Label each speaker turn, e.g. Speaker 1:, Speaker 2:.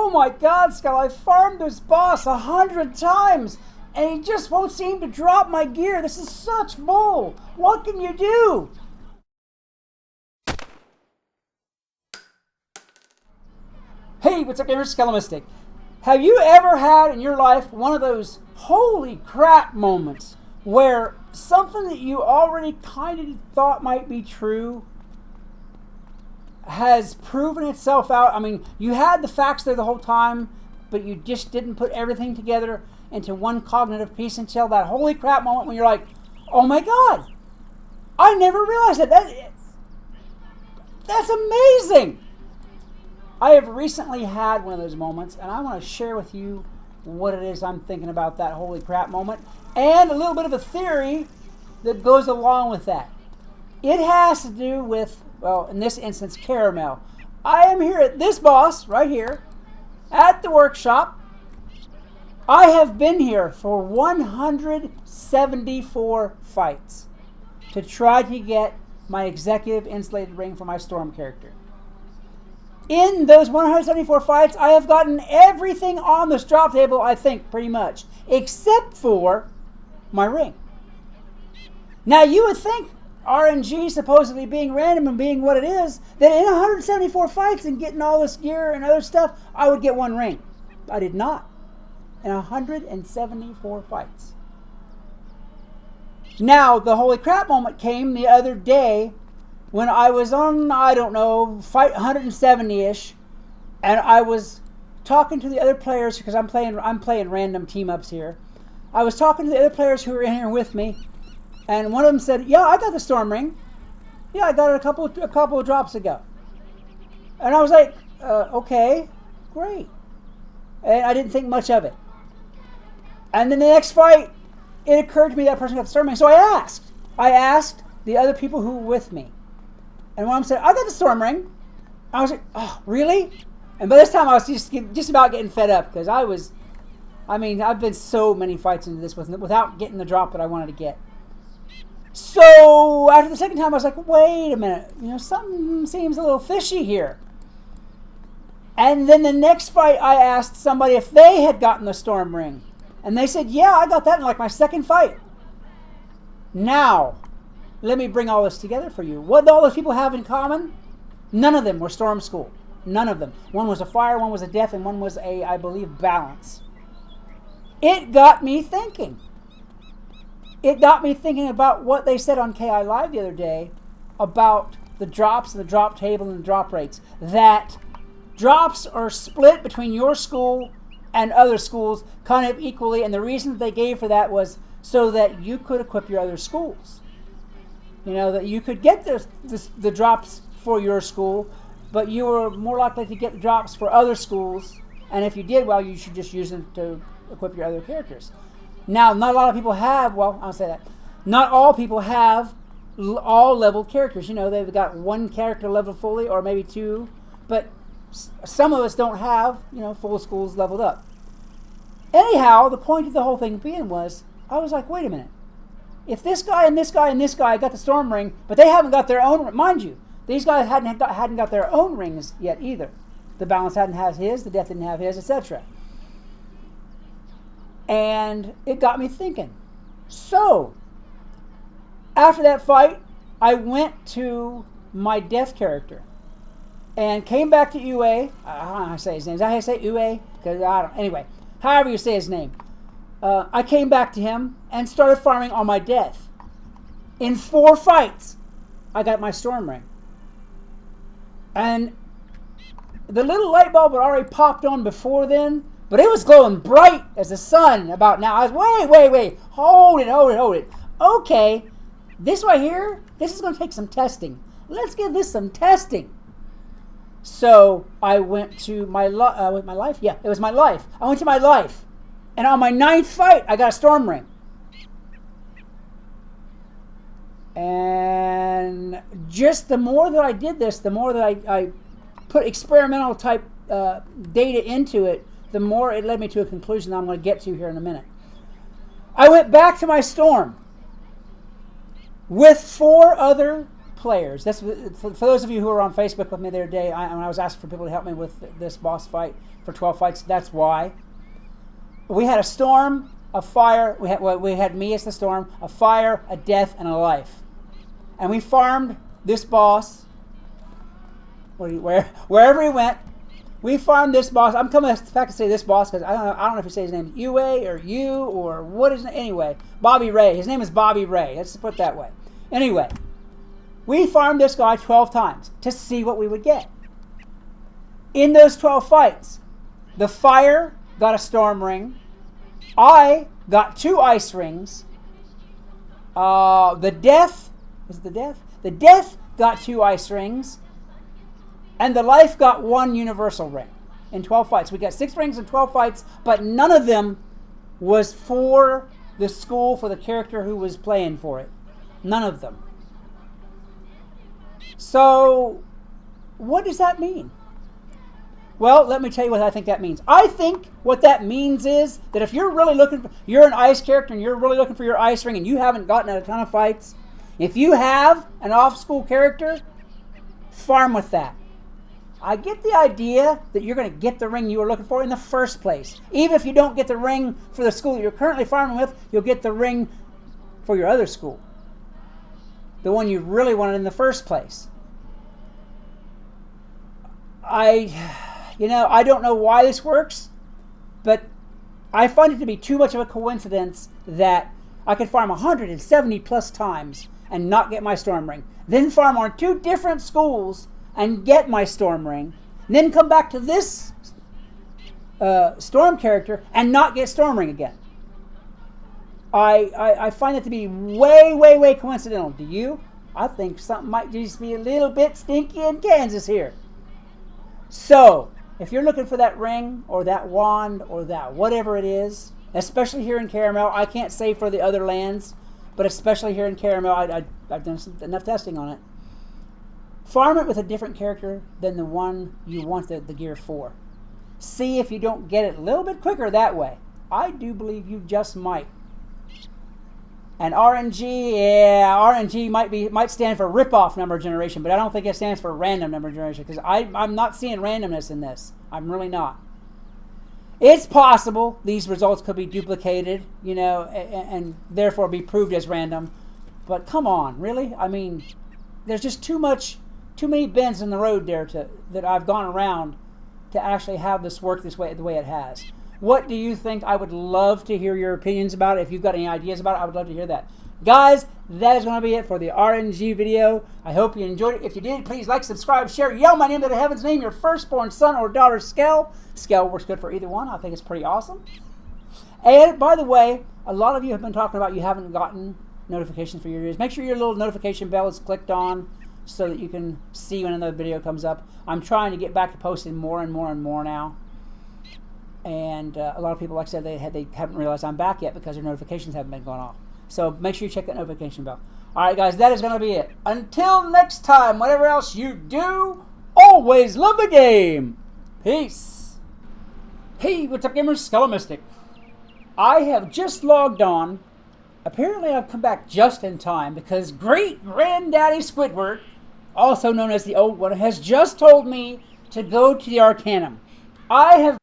Speaker 1: oh my God, Skull, I farmed this boss 100 times, and he just won't seem to drop my gear. This is such bull. What can you do? Hey, what's up, gamers? Skull. Have you ever had in your life one of those holy crap moments where something that you already kind of thought might be true has proven itself out? I mean, you had the facts there the whole time, but you just didn't put everything together into one cognitive piece until that holy crap moment when you're like, oh my God, I never realized it. That's amazing. I have recently had one of those moments, and I want to share with you what it is I'm thinking about that holy crap moment, and a little bit of a theory that goes along with that. It has to do with, well, in this instance, caramel. I am here at this boss, right here, at the workshop. I have been here for 174 fights to try to get my executive insulated ring for my Storm character. In those 174 fights, I have gotten everything on this drop table, I think, pretty much, except for my ring. Now, you would think, RNG supposedly being random and being what it is, that in 174 fights and getting all this gear and other stuff, I would get one ring. I did not. In 174 fights. Now, the holy crap moment came the other day when I was on, I don't know, fight 170-ish, and I was talking to the other players, because I'm playing random team-ups here. I was talking to the other players who were in here with me, and one of them said, yeah, I got the Storm ring. Yeah, I got it a couple of drops ago. And I was like, okay, great. And I didn't think much of it. And then the next fight, it occurred to me that person got the Storm ring. So I asked the other people who were with me. And one of them said, I got the Storm ring. I was like, oh, really? And by this time I was just about getting fed up, because I've been so many fights into this without getting the drop that I wanted to get. So after the second time I was like, wait a minute, something seems a little fishy here. And then the next fight I asked somebody if they had gotten the Storm ring. And they said, yeah, I got that in like my second fight. Now, let me bring all this together for you. What do all those people have in common? None of them were Storm School. None of them. One was a fire, one was a death, and one was a, I believe, balance. It got me thinking. It got me thinking about what they said on KI Live the other day about the drops and the drop table and the drop rates. That drops are split between your school and other schools kind of equally, and the reason that they gave for that was so that you could equip your other schools. That you could get the drops for your school, but you were more likely to get the drops for other schools, and if you did, well, you should just use them to equip your other characters. Now, not a lot of people have, well, I'll say that, not all people have all leveled characters. They've got one character leveled fully, or maybe two, but some of us don't have, full schools leveled up. Anyhow, the point of the whole thing being was, I was like, wait a minute. If this guy and this guy and this guy got the Storm ring, but they haven't got their own, mind you, these guys hadn't got their own rings yet either. The balance hadn't had his, the death didn't have his, etc. And it got me thinking. So, after that fight, I went to my death character and came back to UA. I don't know how to say his name. Is that how you say UA? Because I don't. Anyway, however you say his name. I came back to him and started farming on my death. In 4 fights, I got my Storm ring. And the little light bulb had already popped on before then, but it was glowing bright as the sun about now. I was, wait, hold it. Okay, this right here, this is going to take some testing. Let's give this some testing. So I went to my life. Yeah, it was my life. I went to my life. And on my 9th fight, I got a Storm ring. And just the more that I did this, the more that I put experimental type data into it, the more it led me to a conclusion that I'm going to get to here in a minute. I went back to my Storm with 4 other players. That's for those of you who were on Facebook with me the other day. When I was asking for people to help me with this boss fight for 12 fights. That's why. We had a storm, a fire. We had me as the storm, a fire, a death, and a life. And we farmed this boss. Wherever he went, we farmed this boss. I'm coming back to say this boss because I don't know if you say his name is Yue or you or what is it. Anyway, Bobby Ray. His name is Bobby Ray. Let's put it that way. Anyway, we farmed this guy 12 times to see what we would get. In those 12 fights, the fire got a storm ring. I got 2 ice rings. The death got 2 ice rings. And the life got 1 universal ring in 12 fights. We got 6 rings in 12 fights, but none of them was for the school, for the character who was playing for it. None of them. So, what does that mean? Well, let me tell you what I think that means. I think what that means is that if you're really you're an ice character and you're really looking for your ice ring and you haven't gotten a ton of fights, if you have an off-school character, farm with that. I get the idea that you're going to get the ring you were looking for in the first place. Even if you don't get the ring for the school that you're currently farming with, you'll get the ring for your other school. The one you really wanted in the first place. I don't know why this works, but I find it to be too much of a coincidence that I could farm 170 plus times and not get my storm ring. Then farm on 2 different schools and get my storm ring, and then come back to this storm character and not get storm ring again. I find it to be way, way, way coincidental. Do you? I think something might just be a little bit stinky in Kansas here. So, if you're looking for that ring or that wand or that whatever it is, especially here in Caramel, I can't say for the other lands, but especially here in Caramel, I've done enough testing on it. Farm it with a different character than the one you want the gear for. See if you don't get it a little bit quicker that way. I do believe you just might. And RNG, RNG might stand for rip-off number generation, but I don't think it stands for random number generation because I'm not seeing randomness in this. I'm really not. It's possible these results could be duplicated, and therefore be proved as random. But come on, really? I mean, there's just too many bends in the road there that I've gone around to actually have this work the way it has. What do you think? I would love to hear your opinions about it. If you've got any ideas about it, I would love to hear that. Guys, that is going to be it for the RNG video. I hope you enjoyed it. If you did, please like, subscribe, share, yell my name to the heavens, name your firstborn son or daughter Skell. Skell works good for either one. I think it's pretty awesome. And by the way, a lot of you have been talking about you haven't gotten notifications for your videos. Make sure your little notification bell is clicked on so that you can see when another video comes up. I'm trying to get back to posting more and more and more now. And a lot of people, like I said, they haven't realized I'm back yet because their notifications haven't been going off. So make sure you check that notification bell. All right, guys, that is going to be it. Until next time, whatever else you do, always love the game. Peace. Hey, what's up, gamers? Skellomistic. I have just logged on. Apparently, I've come back just in time because Great Granddaddy Squidward, also known as the Old One, has just told me to go to the Arcanum. I have